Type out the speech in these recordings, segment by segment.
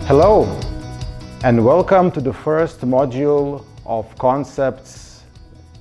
Hello, and welcome to the first module of concepts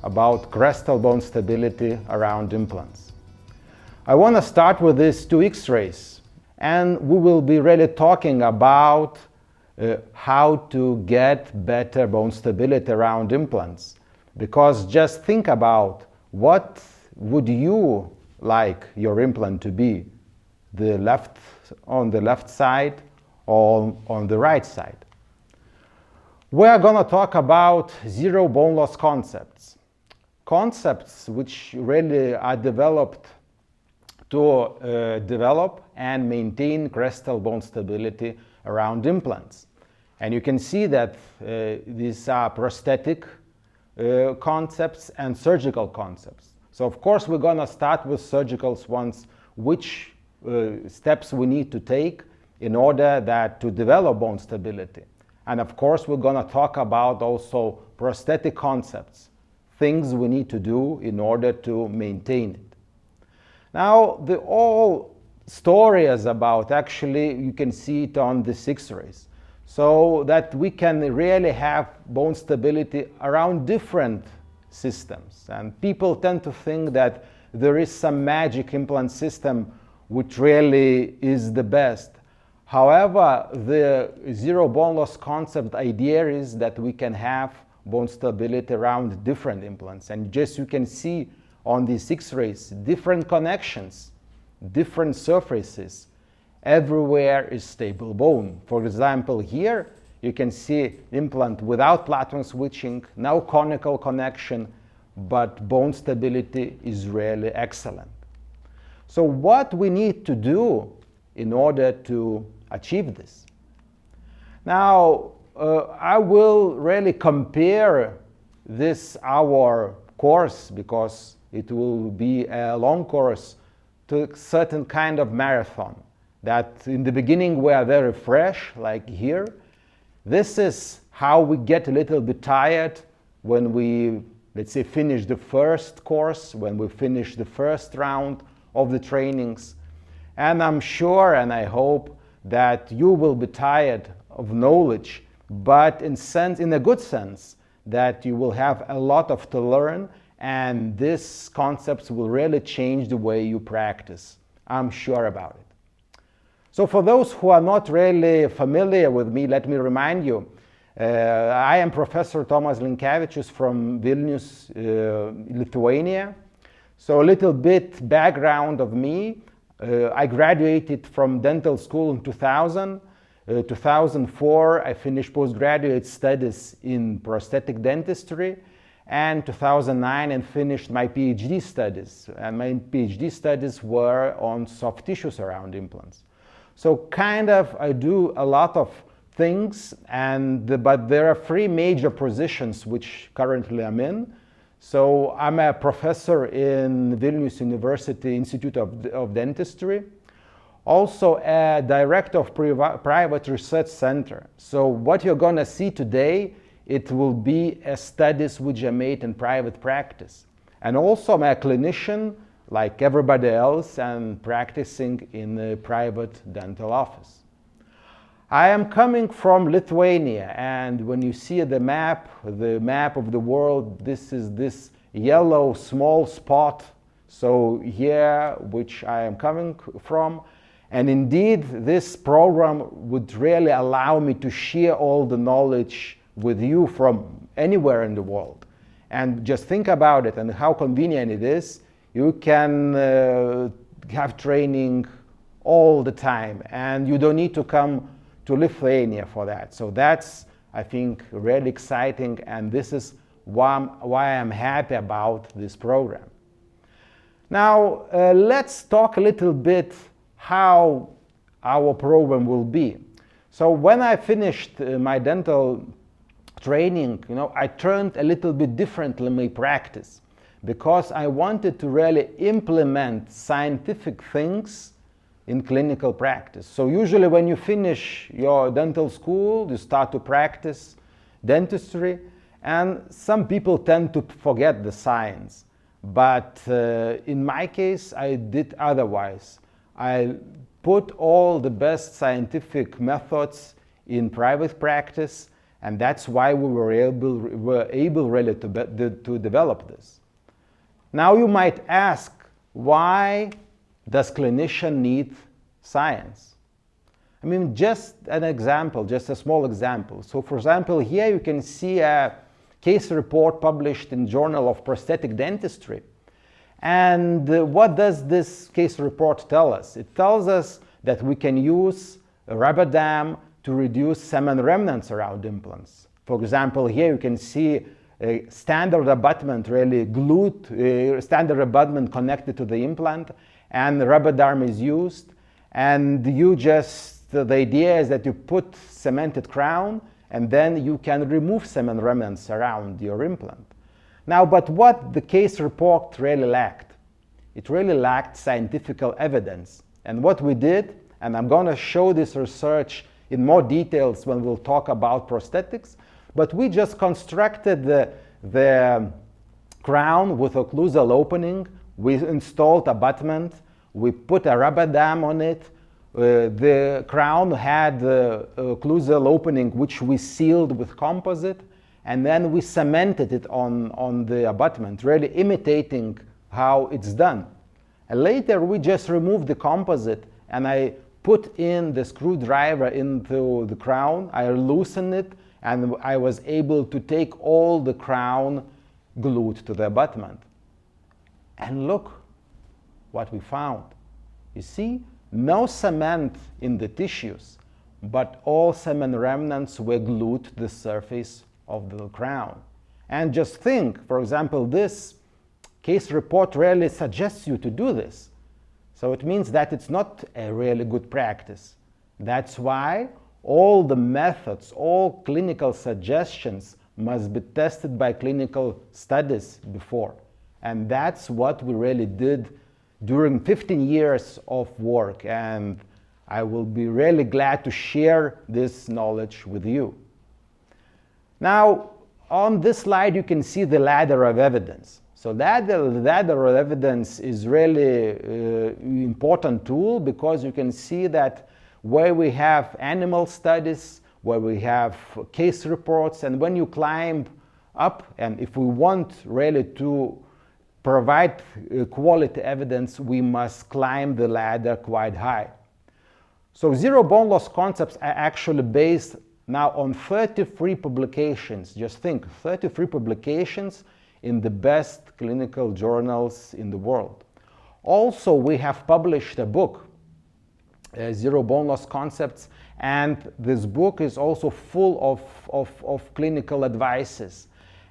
about crystal bone stability around implants. I want to start with these two X-rays, and we will be really talking about how to get better bone stability around implants. Because just think about, what would you like your implant to be? On the left side or on the right side? We are going to talk about zero bone loss concepts. Concepts which really are developed to develop and maintain crystal bone stability around implants. And you can see that these are prosthetic concepts and surgical concepts. So of course we're going to start with surgical ones, which steps we need to take in order to develop bone stability. And of course we're going to talk about also prosthetic concepts, things we need to do in order to maintain it. Now the whole story is about, actually you can see it on the X-rays, so that we can really have bone stability around different systems. And people tend to think that there is some magic implant system which really is the best. However, the zero bone loss concept idea is that we can have bone stability around different implants. And just you can see on these X-rays, different connections, different surfaces, everywhere is stable bone. For example, here you can see implant without platinum switching, no conical connection, but bone stability is really excellent. So what we need to do in order to achieve this? Now, I will really compare this, our course, because it will be a long course, to a certain kind of marathon. That in the beginning we are very fresh, like here. This is how we get a little bit tired when we, let's say, finish the first course, when we finish the first round of the trainings. And I'm sure and I hope that you will be tired of knowledge, but in a good sense, that you will have a lot to learn, and these concepts will really change the way you practice. I'm sure about it. So for those who are not really familiar with me, let me remind you, I am Professor Tomas Linkevičius from Vilnius, Lithuania. So a little bit background of me. I graduated from dental school in 2000. 2004, I finished postgraduate studies in prosthetic dentistry, and 2009 I finished my PhD studies. And my PhD studies were on soft tissues around implants. So kind of I do a lot of things, but there are three major positions which currently I'm in. So I'm a professor in Vilnius University Institute of Dentistry, also a director of private research center. So what you're going to see today, it will be studies which are made in private practice. And also I'm a clinician like everybody else and practicing in a private dental office. I am coming from Lithuania, and when you see the map of the world, this is this yellow small spot. So here, which I am coming from, and indeed this program would really allow me to share all the knowledge with you from anywhere in the world. And just think about it and how convenient it is. You can have training all the time, and you don't need to come to Lithuania for that. So that's, I think, really exciting, and this is why I'm happy about this program. Now, let's talk a little bit how our program will be. So when I finished my dental training, I turned a little bit differently my practice, because I wanted to really implement scientific things in clinical practice. So usually when you finish your dental school, you start to practice dentistry, and some people tend to forget the science. But in my case, I did otherwise. I put all the best scientific methods in private practice, and that's why we were able really to develop this. Now you might ask, why does clinician need science? I mean, just an example, just a small example. So for example, here you can see a case report published in Journal of Prosthetic Dentistry. And what does this case report tell us? It tells us that we can use a rubber dam to reduce semen remnants around implants. For example, here you can see a standard abutment really glued, standard abutment connected to the implant, and the rubber dam is used. And the idea is that you put cemented crown, and then you can remove semen remnants around your implant. Now, but what the case report really lacked? It really lacked scientific evidence. And what we did, and I'm going to show this research in more details when we'll talk about prosthetics, but we just constructed the crown with occlusal opening. We installed abutment. We put a rubber dam on it. The crown had the occlusal opening, which we sealed with composite, and then we cemented it on the abutment, really imitating how it's done. And later we just removed the composite, and I put in the screwdriver into the crown. I loosened it, and I was able to take all the crown glued to the abutment. And look what we found. You see, no cement in the tissues, but all semen remnants were glued to the surface of the crown. And just think, for example, this case report rarely suggests you to do this. So it means that it's not a really good practice. That's why all the methods, all clinical suggestions must be tested by clinical studies before. And that's what we really did during 15 years of work. And I will be really glad to share this knowledge with you. Now, on this slide, you can see the ladder of evidence. So that the ladder of evidence is really an important tool, because you can see that where we have animal studies, where we have case reports, and when you climb up, and if we want really to provide quality evidence, we must climb the ladder quite high. So zero bone loss concepts are actually based now on 33 publications. Just think, 33 publications in the best clinical journals in the world. Also, we have published a book, Zero Bone Loss Concepts, and this book is also full of clinical advices.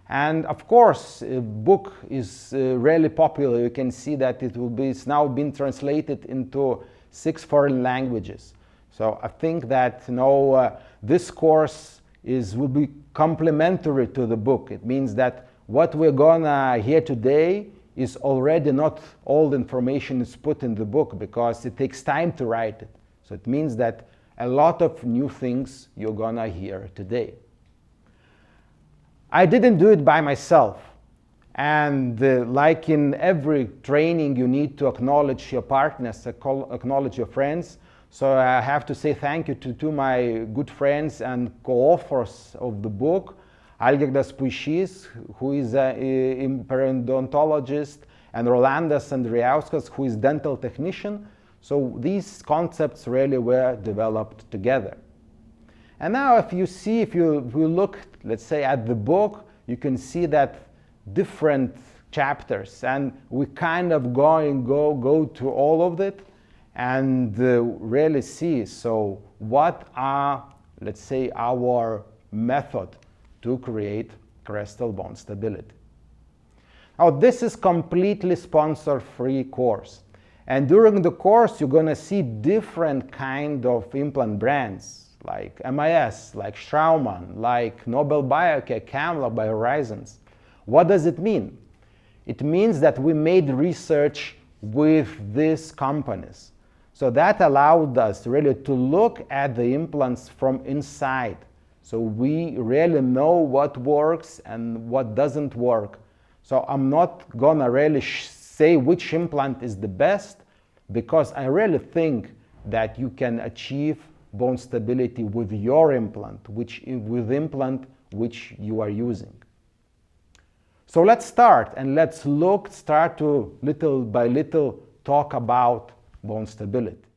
And of course, the book is really popular. You can see that it's now been translated into 6 foreign languages. So I think that this course will be complementary to the book. It means that what we're gonna hear today is already not all the information is put in the book, because it takes time to write it. So it means that a lot of new things you're gonna hear today. I didn't do it by myself. And like in every training, you need to acknowledge your partners, acknowledge your friends. So I have to say thank you to my good friends and co-authors of the book, Algirdas Puišys, who is a periodontologist, and Rolandas Andrijauskas, who is dental technician. So these concepts really were developed together. And now if you look, let's say, at the book, you can see that different chapters, and we kind of go to all of it and really see, so what are, let's say, our method to create crestal bone stability. Now, this is completely sponsor-free course. And during the course, you're going to see different kind of implant brands, like MIS, like Straumann, like Nobel Biocare, Camla, by Horizons. What does it mean? It means that we made research with these companies. So that allowed us really to look at the implants from inside. So we really know what works and what doesn't work. So I'm not gonna really say which implant is the best, because I really think that you can achieve bone stability with your implant, which you are using. So let's start, and let's start to little by little talk about bone stability.